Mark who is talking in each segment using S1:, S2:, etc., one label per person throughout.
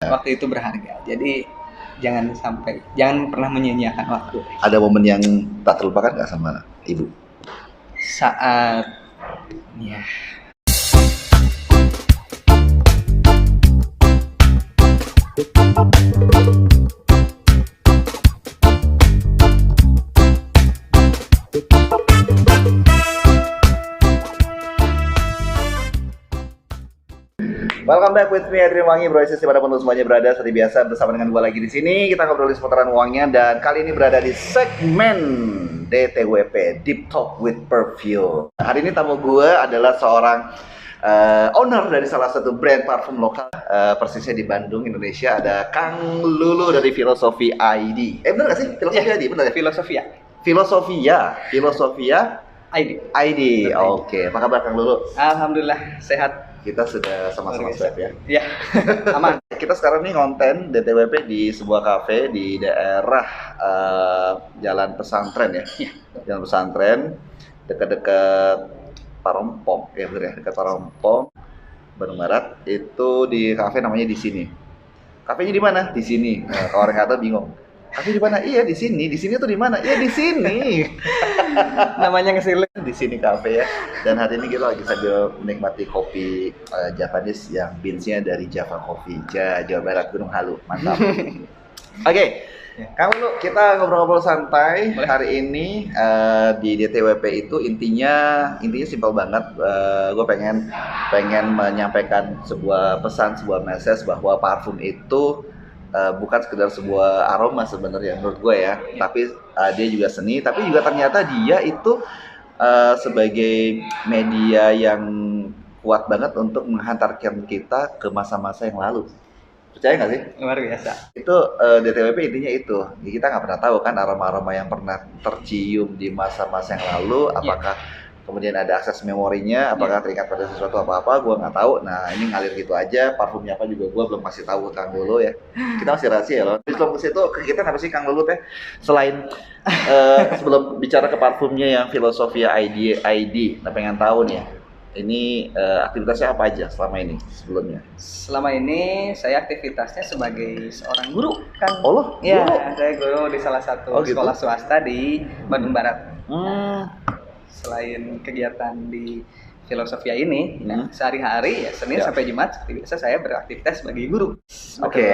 S1: waktu itu berharga. Jadi jangan pernah menyia-nyiakan waktu.
S2: Ada momen yang tak terlupakan nggak sama ibu?
S1: Saat ya
S2: Welcome back with me Adrian Wangi, bro. Dimanapun semuanya berada, seperti biasa bersama dengan gue lagi di sini. Kita ngobrol di seputaran uangnya dan kali ini berada di segmen DTWP, Deep Talk with Perfume. Hari ini tamu gue adalah seorang owner dari salah satu brand parfum lokal, persisnya di Bandung, Indonesia. Ada Kang Lulu dari Filosofi ID. Bener nggak sih Filosofi ID? Bener ya? Filosofia ID. Oke. Apa kabar Kang Lulu?
S1: Alhamdulillah sehat.
S2: Kita sudah sama-sama swab ya.
S1: Iya, aman.
S2: Kita sekarang nih konten DTWP di sebuah kafe di daerah Jalan Pesantren ya.
S1: Iya.
S2: Jalan Pesantren dekat-dekat Parompong ya, bener ya, dekat Parompong, Bandung Barat. Itu di kafe namanya di sini. Kafenya di mana? Di sini. Nah, kalau orang kata bingung. Kafe di mana? Iya di sini. Di sini tuh di mana? Iya di sini.
S1: Namanya ngesilin.
S2: Di sini kafe ya. Dan hari ini kita lagi sambil menikmati kopi Japanese yang beansnya dari Java Coffee, Jawa Barat, Gunung Halu. Mantap. Oke. Kang Lulu, kita ngobrol-ngobrol santai.
S1: Boleh.
S2: Hari ini di DTWP itu intinya simpel banget. Gue pengen menyampaikan sebuah pesan, sebuah message bahwa parfum itu bukan sekedar sebuah aroma sebenarnya menurut gue ya, tapi dia juga seni, tapi juga ternyata dia itu sebagai media yang kuat banget untuk menghantarkan kita ke masa-masa yang lalu. Percaya nggak sih?
S1: Luar biasa.
S2: Itu DTWP intinya itu. Jadi kita nggak pernah tahu kan aroma-aroma yang pernah tercium di masa-masa yang lalu, apakah kemudian ada akses memorinya, apakah terikat pada sesuatu apa-apa, gue nggak tahu. Nah ini ngalir gitu aja, parfumnya apa juga gue belum kasih tahu Kang Lulu ya. Kita masih rahasia loh. Di sebelum itu kegiatan apa sih Kang Lulu teh? Selain sebelum bicara ke parfumnya yang Filosofia ID, nah pengen tahu nih ya. Ini aktivitasnya apa aja selama ini sebelumnya?
S1: Selama ini saya aktivitasnya sebagai seorang guru, Kang.
S2: Oh loh,
S1: ya,
S2: guru?
S1: Saya guru di salah satu sekolah swasta di Bandung Barat. Selain kegiatan di Filosofia ini, sehari-hari ya Senin sampai Jumat seperti biasa saya beraktivitas sebagai guru.
S2: Oke,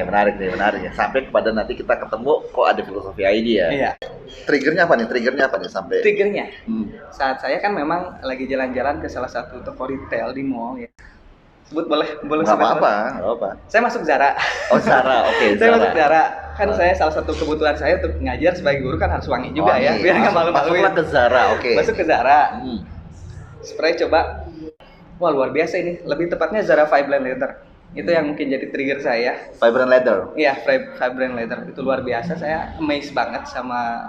S2: menarik nih. Sampai kepada nanti kita ketemu kok ada Filosofi ID ya.
S1: Iya.
S2: Triggernya apa nih sampai?
S1: Triggernya, saat saya kan memang lagi jalan-jalan ke salah satu toko retail di mall ya. Sebut boleh
S2: Nggak apa-apa.
S1: Saya masuk Zara.
S2: Oh Zara, oke.
S1: Saya masuk Zara. Kan saya salah satu kebutuhan saya untuk ngajar sebagai guru kan harus wangi juga ya. Biar nggak malu-maluin.
S2: Masuklah ke Zara, oke.
S1: Masuk ke Zara. Spray coba. Wah luar biasa ini. Lebih tepatnya Zara Vibrant Leather. Itu yang mungkin jadi trigger saya.
S2: Vibrant Leather.
S1: Iya, Vibrant Leather. Itu luar biasa. Saya amazed banget sama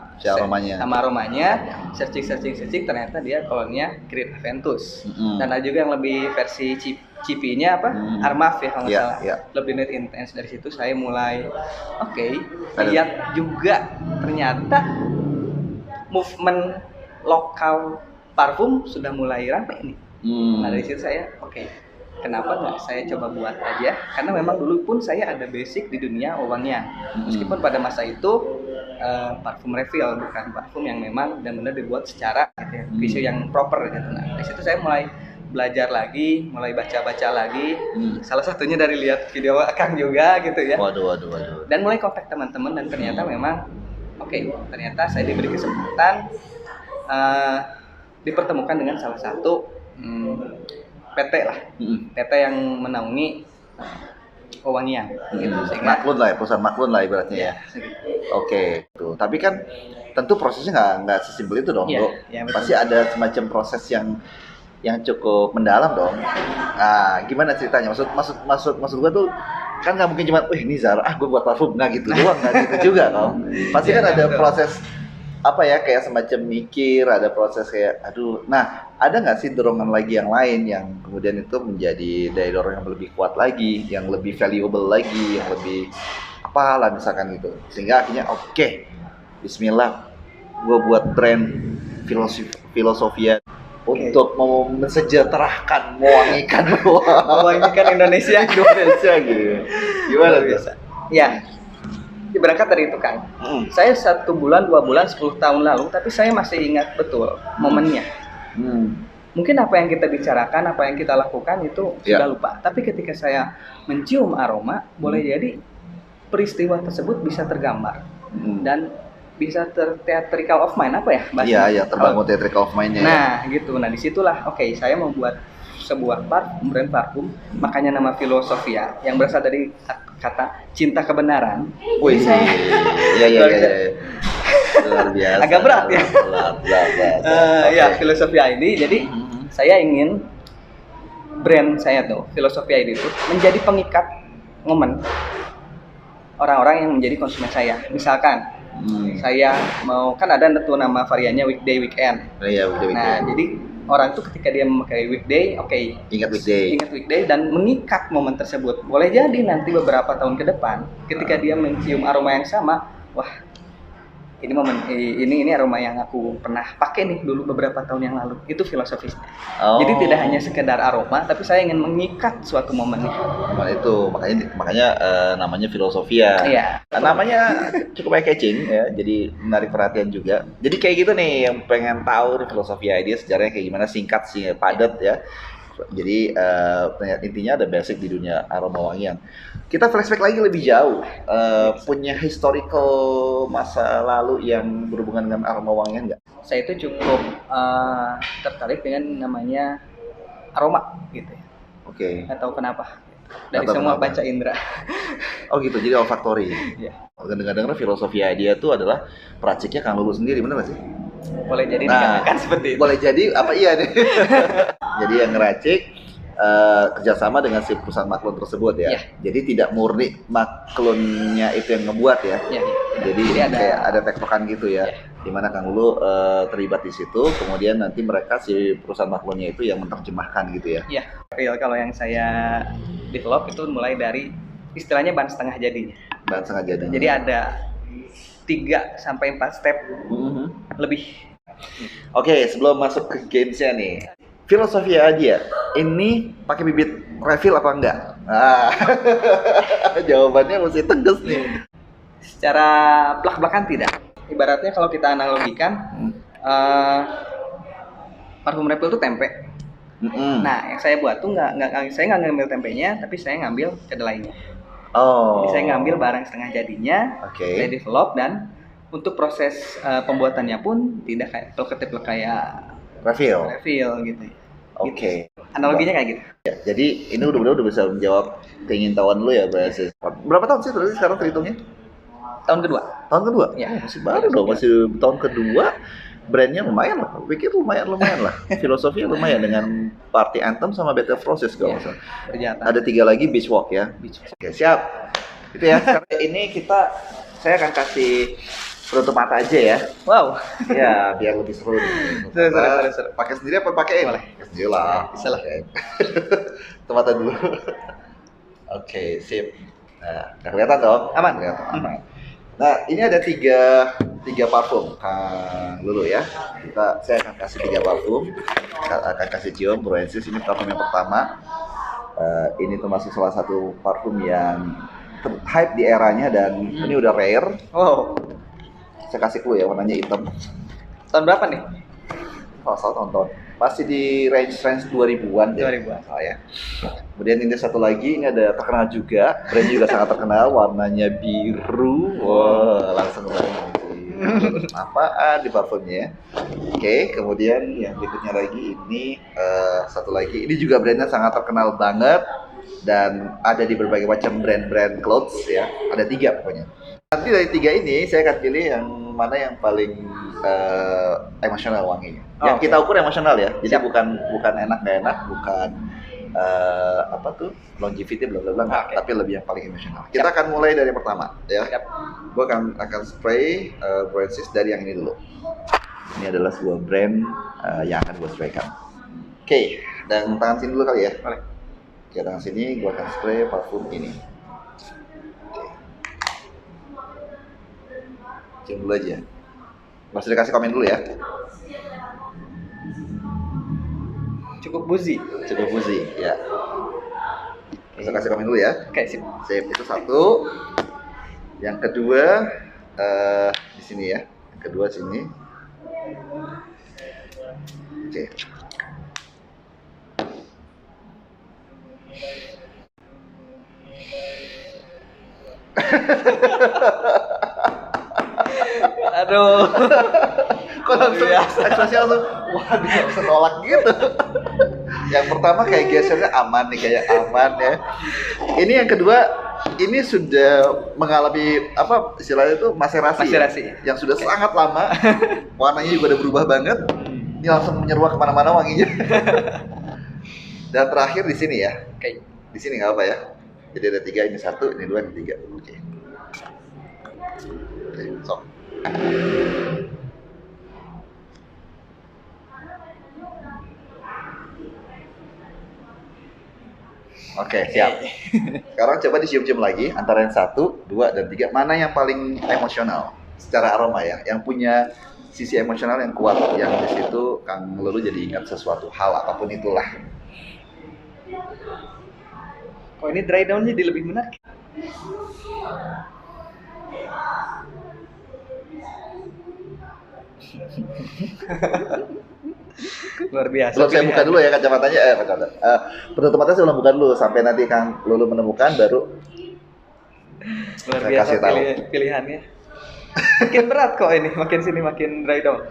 S1: aromanya. Searching ternyata dia kolonnya Creed Aventus. Dan ada juga yang lebih versi CP-nya Armaf ya kalau nggak salah. Lebih net intense. Dari situ saya mulai lihat juga ternyata movement lokal parfum sudah mulai ramai nih. Nah dari situ saya kenapa nggak saya coba buat aja, karena memang dulu pun saya ada basic di dunia wewangian. Meskipun pada masa itu parfum refill, bukan parfum yang memang benar-benar dibuat secara visual yang proper gitu. Nah dari situ saya mulai belajar lagi, mulai baca-baca lagi. Salah satunya dari lihat video Kang juga gitu ya.
S2: Waduh.
S1: Dan mulai kontak teman-teman dan ternyata memang ternyata saya diberi kesempatan dipertemukan dengan salah satu PT lah. PT yang menaungi wewangian gitu, sehingga
S2: perusahaan maklun lah ibaratnya ya. Oke, tuh. Tapi kan tentu prosesnya nggak sesimpel itu dong, bro. Pasti ada semacam proses yang cukup mendalam dong. Nah, gimana ceritanya? Maksud gue tuh kan nggak mungkin cuma, ini Zara, gue buat parfum, nggak gitu doang, nggak gitu juga dong. Pasti kan ada proses kayak semacam mikir, ada proses kayak, nah ada nggak sih dorongan lagi yang lain yang kemudian itu menjadi daya dorong yang lebih kuat lagi, yang lebih valuable lagi, yang lebih apalah misalkan gitu, sehingga akhirnya Bismillah, gue buat brand Filosofia untuk mau mensejahterakan, mewangikan
S1: Indonesia
S2: gitu. Gimana
S1: biasa? Ya, berangkat dari itu kan. Saya 1 bulan, 2 bulan, 10 tahun lalu, tapi saya masih ingat betul momennya. Mungkin apa yang kita bicarakan, apa yang kita lakukan itu sudah lupa. Tapi ketika saya mencium aroma, boleh jadi peristiwa tersebut bisa tergambar dan bisa theatrical of mind, apa ya bahasanya?
S2: Iya, terbangun theatrical of mind-nya.
S1: Nah, gitu. Nah, disitulah saya membuat sebuah brand parfum, makanya nama Filosofia yang berasal dari kata cinta kebenaran.
S2: Wih, iya. Luar biasa.
S1: Agak berat ya. Ya, Filosofia ini. Jadi saya ingin brand saya tuh, Filosofia ini tuh menjadi pengikat momen orang-orang yang menjadi konsumen saya. Misalkan saya mau, kan ada tuh nama variannya weekday weekend.
S2: Iya, weekday weekend.
S1: Nah, jadi orang tuh ketika dia memakai weekday, ingat weekday dan mengikat momen tersebut. Boleh jadi nanti beberapa tahun ke depan ketika dia mencium aroma yang sama, wah, ini aroma yang aku pernah pakai nih dulu beberapa tahun yang lalu. Itu filosofisnya. Jadi tidak hanya sekedar aroma, tapi saya ingin mengikat suatu momen
S2: itu. Makanya namanya Filosofia.
S1: Iya.
S2: Namanya cukup catching ya. Jadi menarik perhatian juga. Jadi kayak gitu nih yang pengen tahu nih Filosofia dia sejarahnya kayak gimana, singkat sih, padat ya. Jadi intinya ada basic di dunia aroma wangian. Kita flashback lagi lebih jauh, punya historical masa lalu yang berhubungan dengan aroma wangian nggak?
S1: Saya itu cukup tertarik dengan namanya aroma gitu ya.
S2: Oke.
S1: Nggak tahu kenapa. Dari semua panca indera.
S2: Oh gitu, jadi olfactory.
S1: Iya.
S2: Kadang-kadang Filosofia dia itu adalah peraciknya Kang Lulu sendiri, benar nggak sih?
S1: Boleh jadi dikatakan seperti itu.
S2: Boleh jadi apa iya nih? Jadi yang ngeracik kerjasama dengan si perusahaan maklun tersebut ya. Jadi tidak murni maklunnya itu yang ngebuat ya. Jadi ada tektokan gitu ya. Dimana Kang Lulu terlibat di situ, kemudian nanti mereka si perusahaan maklunnya itu yang menerjemahkan gitu ya.
S1: Iya. Kalau yang saya develop itu mulai dari istilahnya bahan setengah jadinya.
S2: Bahan setengah jadinya.
S1: Jadi ada 3-4 step lebih.
S2: Oke, sebelum masuk ke gamesnya nih, Filosofia dia ini pakai bibit refill apa enggak? Jawabannya mesti tegas nih.
S1: Secara plak-plakan tidak. Ibaratnya kalau kita analogikan, parfum refill itu tempe. Nah, yang saya buat tuh saya nggak ngambil tempenya, tapi saya ngambil kedelainya. Jadi saya ngambil barang setengah jadinya, saya develop, dan untuk proses pembuatannya pun tidak kayak plek-plek kayak refill gitu. Oke. Analoginya kayak gitu.
S2: Ya, jadi ini udah bisa menjawab keingintahuan lu ya, Bas. Berapa tahun sih terus sekarang terhitungnya?
S1: Tahun kedua.
S2: Tahun kedua?
S1: Ya,
S2: masih baru dong, masih tahun kedua. Brandnya lumayan lah, pikir lumayan lah. Filosofinya lumayan dengan Party Anthem sama Better Process kalau nggak salah. Ada 3 lagi Beach Walk ya. Oke, siap. Itu ya. Sekarang ini saya akan kasih penutup mata aja ya.
S1: Wow.
S2: Ya, biar lebih seru nih.
S1: Seru.
S2: Pakai sendiri apa pakai?
S1: Boleh.
S2: Pakai sendiri lah.
S1: Bisa lah.
S2: Tutup mata dulu. Oke, sip. Nah, udah kelihatan dong?
S1: Aman.
S2: Nah, ini ada tiga parfum Kang Lulu ya. Saya akan kasih 3 parfum. Akan kasih cium Proensis. Ini parfum yang pertama. Ini termasuk salah satu parfum yang hype di eranya dan ini udah rare.
S1: Oh.
S2: Saya kasih clue ya, warnanya hitam.
S1: Tahun berapa nih?
S2: Salah tahun. Masih di range 2000-an deh.
S1: 2000-an.
S2: Ya. Kemudian ini satu lagi, ini ada terkenal juga, brand juga sangat terkenal, warnanya biru. Wah, langsung banget. Apaan di parfumnya? Oke, kemudian yang berikutnya lagi ini satu lagi, ini juga brandnya sangat terkenal banget dan ada di berbagai macam brand-brand clothes ya. Ada 3 pokoknya. Nanti dari 3 ini saya akan pilih yang mana yang paling emosional wanginya. Yang kita ukur emosional ya. Jadi bukan enak nggak enak, bukan longevity bla bla bla, tapi lebih yang paling emosional. Kita akan mulai dari yang pertama ya. Gue akan spray Proensis dari yang ini dulu. Ini adalah sebuah brand yang akan gue spraykan. Oke, dan tangan sini dulu kali ya.
S1: Boleh.
S2: Oke, tangan sini gue akan spray parfum ini. Cium dulu aja. Masih dikasih komen dulu ya.
S1: Cukup Buzi.
S2: Cukup Buzi, ya. Bisa kasih komen dulu ya.
S1: Oke, sip.
S2: Sip, itu satu. Yang kedua di sini ya. Yang kedua sini. Oke.
S1: Aduh.
S2: Kok langsung ekspresinya langsung wah bisa nolak gitu. Yang pertama kayak gesernya aman nih, kayak aman ya. Ini yang kedua, ini sudah mengalami apa istilahnya itu maserasi. Ya? Yang sudah sangat lama. Warnanya juga udah berubah banget. Ini langsung menyeruak kemana-mana wanginya. Dan terakhir di sini ya.
S1: Oke.
S2: Di sini nggak apa ya. Jadi ada 3, ini 1, ini 2, ini 3. Oke. Oke, sok. Oke, siap. Sekarang coba dicium-cium lagi antara yang 1, 2, dan 3. Mana yang paling emosional secara aroma ya? Yang punya sisi emosional yang kuat, yang di situ Kang Lulu jadi ingat sesuatu hal apapun itulah.
S1: Oh, ini dry down-nya jadi lebih menarik. Luar biasa.
S2: Belum saya buka dulu ya kacamatanya. Penutup mata saya belum buka dulu sampai nanti Kang Lulu menemukan baru.
S1: Luar biasa pilihannya. Makin berat kok ini, makin sini makin dry down.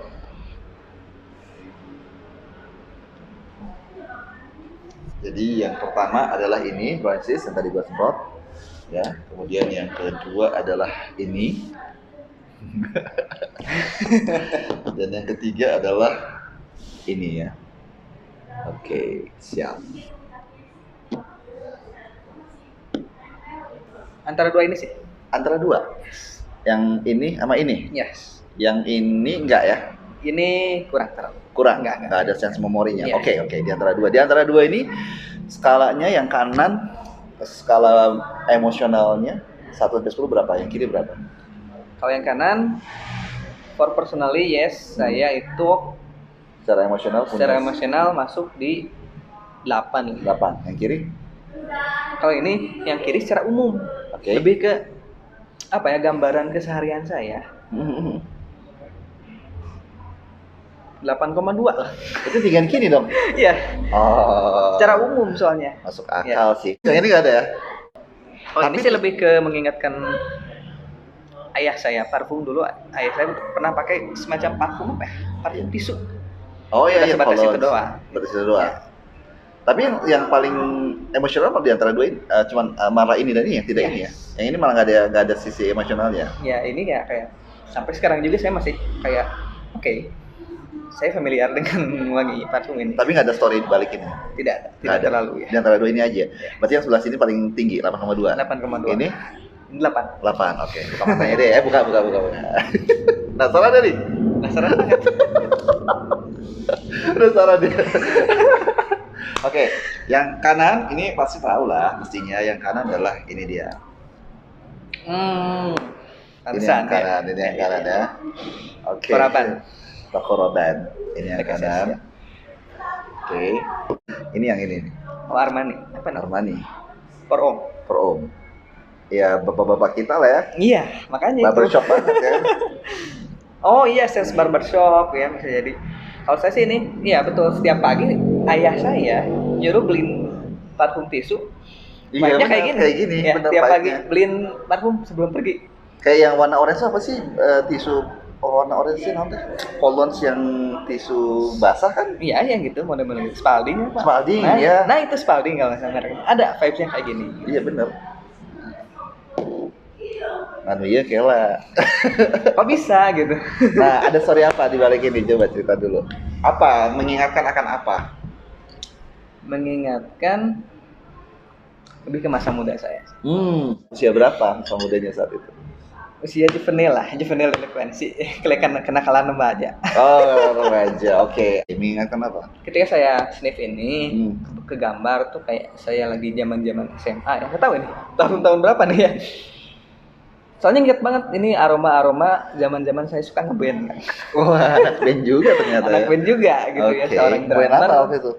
S2: Jadi yang pertama adalah ini branches yang tadi gua semprot, ya. Kemudian yang kedua adalah ini. Dan yang ketiga adalah ini ya. Oke, siap.
S1: Antara dua ini sih.
S2: Antara dua. Yang ini sama ini.
S1: Yes.
S2: Yang ini enggak ya?
S1: Ini kurang terlalu.
S2: Kurang. Enggak ada sense memorinya.
S1: Yeah.
S2: Oke. Di antara dua. Di antara dua ini skalanya yang kanan skala emosionalnya 1 sampai 10 berapa? Yang kiri berapa?
S1: Kalau yang kanan, for personally yes, saya itu
S2: secara emosional
S1: masuk di 8.
S2: 8. Yang kiri?
S1: Kalau ini yang kiri secara umum.
S2: Okay.
S1: Lebih ke apa ya, gambaran keseharian saya. 8,2 lah.
S2: Itu tinggal kini dong?
S1: Iya.
S2: Oh.
S1: Secara umum soalnya.
S2: Masuk akal sih. Yang ini nggak ada ya?
S1: Oh, ini sih lebih ke mengingatkan ayah saya. Parfum dulu ayah saya pernah pakai semacam parfum apa ya? Parfum tisu.
S2: Oh iya,
S1: sebatas itu doang.
S2: Sebatas itu doang. Tapi yang paling emosional di antara dua ini cuman malah ini dan ini yang tidak ini ya. Yang ini malah nggak ada sisi emosionalnya. Ya
S1: ini ya kayak sampai sekarang juga saya masih kayak oke, saya familiar dengan wangi parfum ini. Tapi
S2: nggak ada story di balik ini.
S1: Tidak terlalu ya.
S2: Di antara dua ini aja. Berarti yang sebelah sini paling tinggi 8,2.
S1: 8,2.
S2: Ini
S1: 8.
S2: Oke. Buka matanya deh ya. Buka. Nah, salah nih.
S1: Penasaran banget.
S2: Udah salah dia. Oke, yang kanan ini pasti tahu lah mestinya. Yang kanan adalah ini dia. Ini yang kanan ya. Oke. Koroban. Ini yang kanan. Oke. Ini yang ini nih.
S1: Oh, Armani. Apa namanya?
S2: Armani.
S1: For
S2: Om. Ya, bapak-bapak kita lah ya.
S1: Iya, makanya
S2: barbershop banget kan.
S1: Oh iya, sales barbershop ya bisa jadi. Kalau saya sih ini, iya betul, setiap pagi ayah saya nyuruh beliin parfum tisu. Banyak kayak gini. Ya, tiap pagi beliin parfum sebelum pergi.
S2: Kayak yang warna orange apa sih tisu warna orange sih nanti? Colognes yang tisu basah kan?
S1: Iya, yang gitu model-model Spalding apa?
S2: Spalding ya.
S1: Nah itu Spalding kalau saya merek. Ada vibes-nya kayak gini.
S2: Iya benar. Iya kela.
S1: Kok bisa gitu?
S2: Nah, ada story apa di balik ini? Coba cerita dulu. Apa? Mengingatkan akan apa?
S1: Mengingatkan lebih ke masa muda saya.
S2: Usia berapa masa mudanya saat itu?
S1: Usia juvenil delinkuensi, kenakalan remaja.
S2: Oh, remaja. Oke. Mengingatkan apa?
S1: Ketika saya sniff ini, ke gambar tuh kayak saya lagi zaman-zaman SMA. Ya, nggak tahu ini tahun-tahun berapa nih ya. Soalnya inget banget ini aroma-aroma zaman-zaman saya suka ngeband kan.
S2: Wah, anak band juga ternyata.
S1: Anak band juga gitu ya, seorang
S2: drummer. Band apa waktu itu?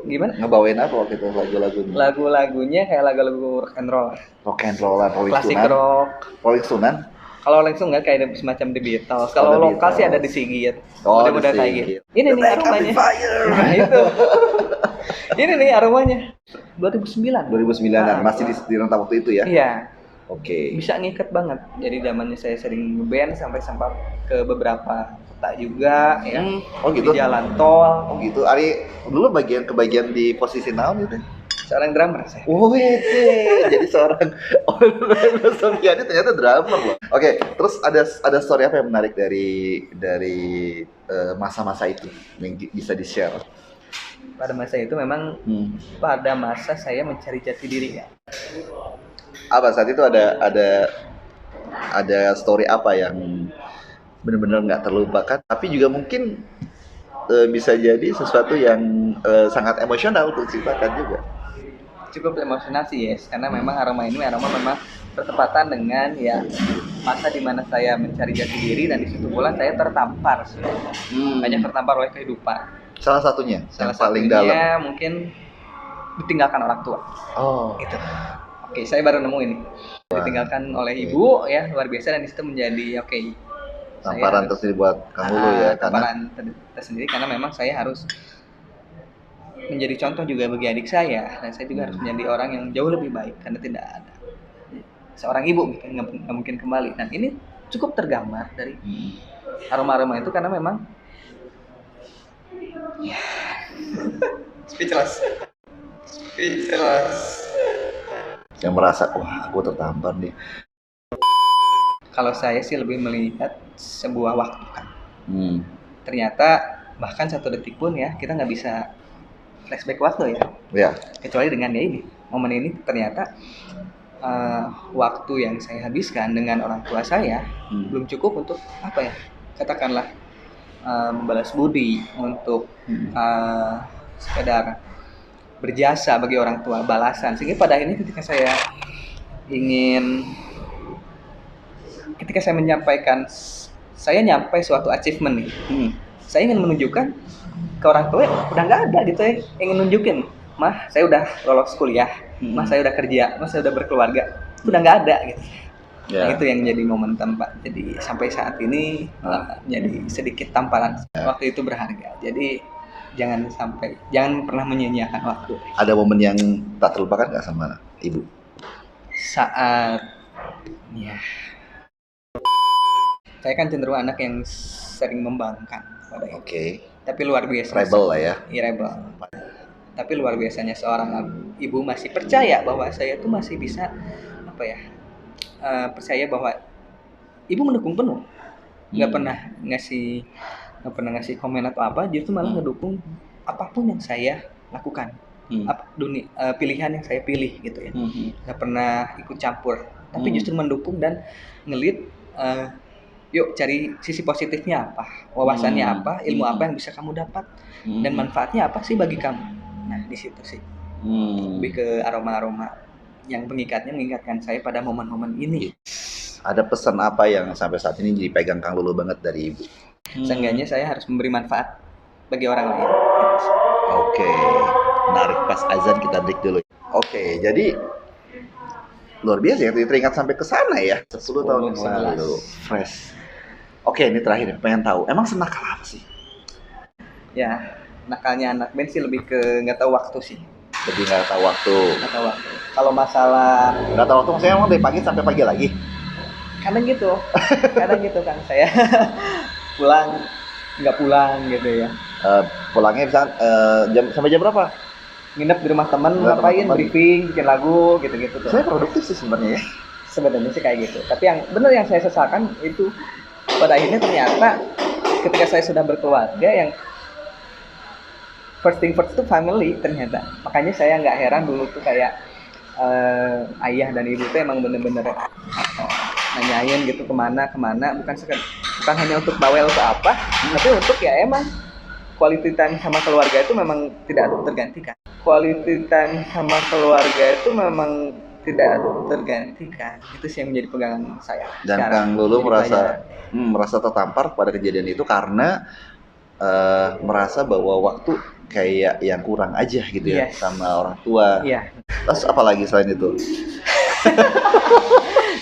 S1: Gimana?
S2: Ngebawain apa waktu itu lagu-lagunya?
S1: Lagu-lagunya kayak lagu-lagu rock and roll.
S2: Rock and roll,
S1: Klasik rock.
S2: Rolling Stone.
S1: Kalau langsung nggak kayak semacam The Beatles. Kalau lokal sih ada di Sigit.
S2: Udah
S1: kayak gitu. Ini nih aromanya. Nah, itu. Ini nih aromanya. 2009.
S2: 2009 masih di rentang waktu itu ya?
S1: Iya.
S2: Oke.
S1: Bisa ngikat banget. Jadi zamannya saya sering ngeband sampai sempat ke beberapa kota juga ya.
S2: Oh gitu.
S1: Di jalan tol.
S2: Oh gitu. Ari dulu kebagian di posisi naon gitu?
S1: Seorang drummer saya.
S2: Jadi seorang Sofiani ternyata drummer loh. Oke, terus ada story apa yang menarik dari masa-masa itu yang bisa di-share?
S1: Pada masa itu memang pada masa saya mencari jati diri ya.
S2: Apa saat itu ada story apa yang benar-benar nggak terlupakan, tapi juga mungkin bisa jadi sesuatu yang sangat emosional untuk ceritakan juga.
S1: Cukup emosional sih yes, karena memang aroma memang bertepatan dengan ya masa dimana saya mencari jati diri dan di situ pula saya tertampar banyak tertampar oleh kehidupan.
S2: Salah satunya paling dalam
S1: mungkin ditinggalkan orang tua. Itu. Oke, saya baru nemu ini. Ditinggalkan oleh ibu ya, luar biasa, dan di situ menjadi
S2: tamparan tersendiri buat kamu lo ya,
S1: tamparan tersendiri karena memang saya harus menjadi contoh juga bagi adik saya, dan saya juga harus menjadi orang yang jauh lebih baik karena tidak ada seorang ibu gitu, nggak mungkin kembali. Dan ini cukup tergambar dari aroma itu karena memang speechless.
S2: Yang merasa wah aku tertampar nih.
S1: Kalau saya sih lebih melihat sebuah waktu kan. Ternyata bahkan 1 detik pun ya kita nggak bisa flashback waktu ya. Kecuali dengan ini momen ini ternyata waktu yang saya habiskan dengan orang tua saya belum cukup untuk katakanlah membalas budi, untuk sekedar berjasa bagi orang tua, balasan. Sehingga pada akhirnya ketika saya nyampai suatu achievement nih, saya ingin menunjukkan ke orang tua udah nggak ada gitu ya, ingin nunjukin, mah saya udah lolos kuliah, mah saya udah kerja, mah saya udah berkeluarga, udah nggak ada gitu. Nah, itu yang jadi momentum Pak. Jadi sampai saat ini jadi sedikit tamparan. Waktu itu berharga. Jadi jangan pernah menyia-nyiakan waktu.
S2: Ada momen yang tak terlupakan nggak sama ibu?
S1: Saat saya kan cenderung anak yang sering membangkang pada itu. Tapi luar biasa.
S2: Rebel lah ya.
S1: Iya, rebel. Tapi luar biasanya seorang ibu masih percaya bahwa saya tuh masih bisa percaya bahwa ibu mendukung penuh. Nggak pernah ngasih komen atau apa, justru malah ngedukung apapun yang saya lakukan. Pilihan yang saya pilih gitu ya. Nggak pernah ikut campur, tapi justru mendukung dan ngelit. Yuk cari sisi positifnya apa, wawasannya apa, ilmu apa yang bisa kamu dapat, dan manfaatnya apa sih bagi kamu. Nah di situ sih lebih ke aroma-aroma yang mengingatkan saya pada momen-momen ini.
S2: Ada pesan apa yang sampai saat ini jadi pegang Kang Lulu banget dari ibu?
S1: Seenggaknya saya harus memberi manfaat bagi orang lain.
S2: Oke, menarik. Pas azan kita break dulu. Oke, jadi luar biasa ya, teringat sampai ke sana ya. 10 tahun yang lalu, fresh. Oke, ini terakhir pengen tahu, emang senakal apa sih?
S1: Ya, nakalnya anak band sih lebih ke nggak tahu waktu sih.
S2: Lebih nggak tahu waktu.
S1: Kalau masalah
S2: nggak tahu waktu, maksudnya emang dari pagi sampai pagi lagi?
S1: Kadang gitu kan saya nggak pulang gitu ya.
S2: Pulangnya bisa sampai jam berapa?
S1: Nginep di rumah teman, ngapain, briefing, bikin lagu gitu-gitu tuh.
S2: Saya produktif sih sebenarnya ya.
S1: Sebenarnya sih kayak gitu. Tapi yang benar yang saya sesalkan itu pada akhirnya ternyata ketika saya sudah berkeluarga, yang first thing first itu family ternyata. Makanya saya nggak heran dulu tuh kayak ayah dan ibu tuh emang bener-bener nanyain gitu kemana, bukan hanya untuk bawel atau apa, tapi untuk ya emang quality time sama keluarga itu memang tidak tergantikan. Itu sih yang menjadi pegangan saya.
S2: Dan Kang Lulu merasa tertampar pada kejadian itu karena merasa bahwa waktu kayak yang kurang aja gitu ya sama orang tua.
S1: Iya.
S2: Terus apa lagi selain itu?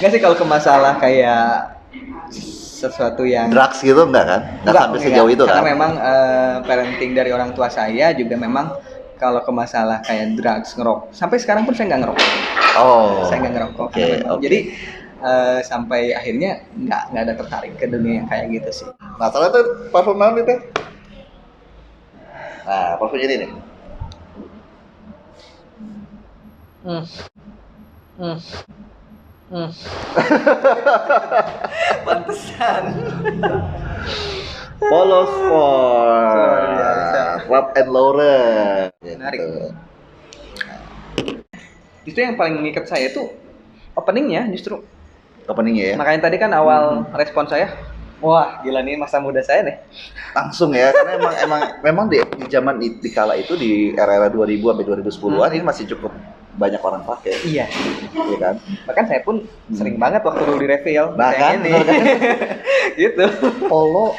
S1: Nggak sih kalau ke masalah kayak sesuatu yang
S2: drugs gitu enggak kan? Enggak sampai sejauh itu kan?
S1: Karena memang parenting dari orang tua saya juga memang kalau ke masalah kayak drugs, ngerokok. Sampai sekarang pun saya nggak ngerokok.
S2: Oh.
S1: Saya nggak ngerokok.
S2: Okay.
S1: Jadi sampai akhirnya nggak ada tertarik ke dunia yang kayak gitu sih.
S2: Nah, salah tuh parfum naon itu? Nah, parfum ini nih.
S1: Pantesan.
S2: Polo Sport, Ralph and Lauren.
S1: Menarik. Itu yang paling mengikat saya itu openingnya justru.
S2: Openingnya ya.
S1: Makanya tadi kan awal respon saya, wah gila nih masa muda saya nih.
S2: Langsung ya, karena memang di zaman di kala itu di era-era 2000 sampai 2010-an ini masih cukup banyak orang pakai.
S1: Iya.
S2: Iya kan?
S1: Bahkan saya pun sering banget waktu dulu di refill.
S2: Bahkan
S1: ini. Gitu.
S2: Polo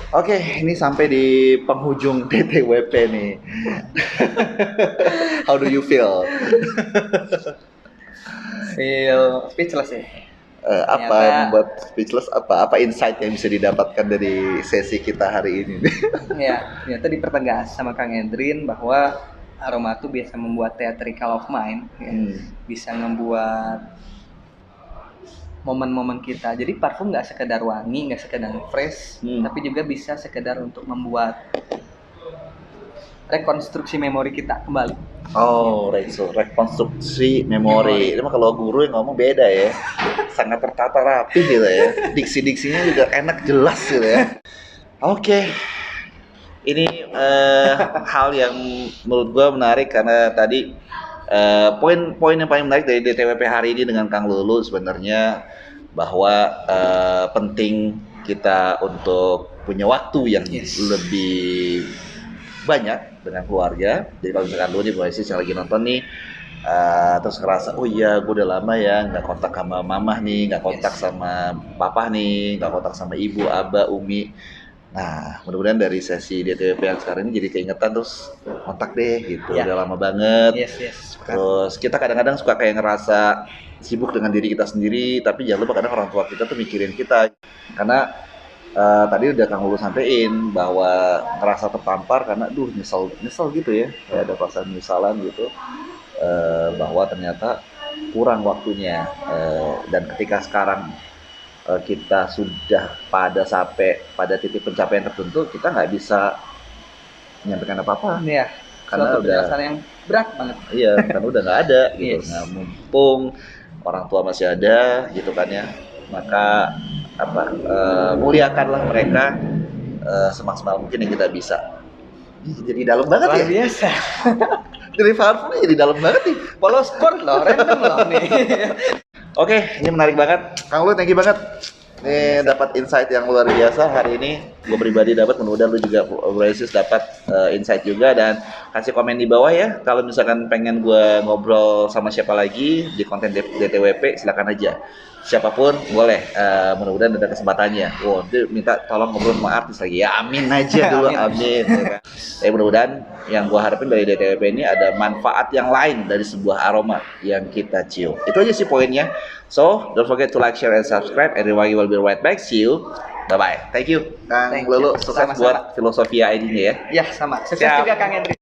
S2: Oke, ini sampai di penghujung DTWP nih. How do you feel?
S1: Feel speechless ya.
S2: Apa yang membuat speechless? Apa insight yang bisa didapatkan dari sesi kita hari ini?
S1: Ya, ternyata dipertegas sama Kang Edrin bahwa aroma itu biasa membuat theatrical of mind, ya. Bisa membuat momen-momen kita. Jadi parfum nggak sekedar wangi, nggak sekedar fresh, tapi juga bisa sekedar untuk membuat rekonstruksi memori kita kembali.
S2: Oh, rekonstruksi memori. Itu mah kalau guru yang ngomong beda ya. Sangat tertata rapi gitu ya. Diksi-diksinya juga enak jelas gitu ya. Oke. Ini hal yang menurut gue menarik karena tadi poin yang paling menarik dari DTWP hari ini dengan Kang Lulu sebenarnya bahwa penting kita untuk punya waktu yang lebih banyak dengan keluarga. Jadi kalau misalkan lu nih posisi yang lagi nonton nih terus ngerasa oh iya gue udah lama ya nggak kontak sama mamah nih, nggak kontak sama papa nih, nggak kontak sama ibu, abah, umi. Nah mudah-mudahan dari sesi DTWP yang sekarang ini jadi keingetan terus kontak deh gitu. Udah lama banget. Terus kita kadang-kadang suka kayak ngerasa sibuk dengan diri kita sendiri, tapi jangan lupa kadang orang tua kita tuh mikirin kita karena tadi udah Kang Ulu sampein bahwa ngerasa tertampar karena nyesel gitu ya, kayak ada perasaan penyesalan gitu bahwa ternyata kurang waktunya dan ketika sekarang kita sudah pada titik pencapaian tertentu kita nggak bisa menyampaikan apa-apa karena udah
S1: yang berat banget.
S2: Iya, karena udah nggak ada gitu. Nah, mumpung orang tua masih ada gitu kan ya, maka muliakanlah mereka semaksimal mungkin yang kita bisa. Jadi dalam banget ya.
S1: Biasa.
S2: Dari parfumnya jadi dalam banget nih.
S1: Polo Sport loh, random loh nih.
S2: Oke, ini menarik banget. Kang Lu, thank you banget. Nih dapat insight yang luar biasa hari ini. Gue pribadi dapat, mudah-mudahan lu juga Braces dapat insight juga dan kasih komen di bawah ya. Kalau misalkan pengen gue ngobrol sama siapa lagi di konten DTWP silakan aja. Siapapun boleh, mudah-mudahan ada kesempatannya. Wow, itu minta tolong ngobrol sama artis lagi ya, amin aja dulu, amin. Mudah-mudahan yang gue harapin dari DTWP ini ada manfaat yang lain dari sebuah aroma yang kita cium. Itu aja sih poinnya. So, don't forget to like, share, and subscribe. Everybody will be right back. See you. Bye-bye. Thank you. Kang Lulu, sukses buat Filosofia ID-nya ya.
S1: Ya, sama. Sukses juga Kang Hendrik.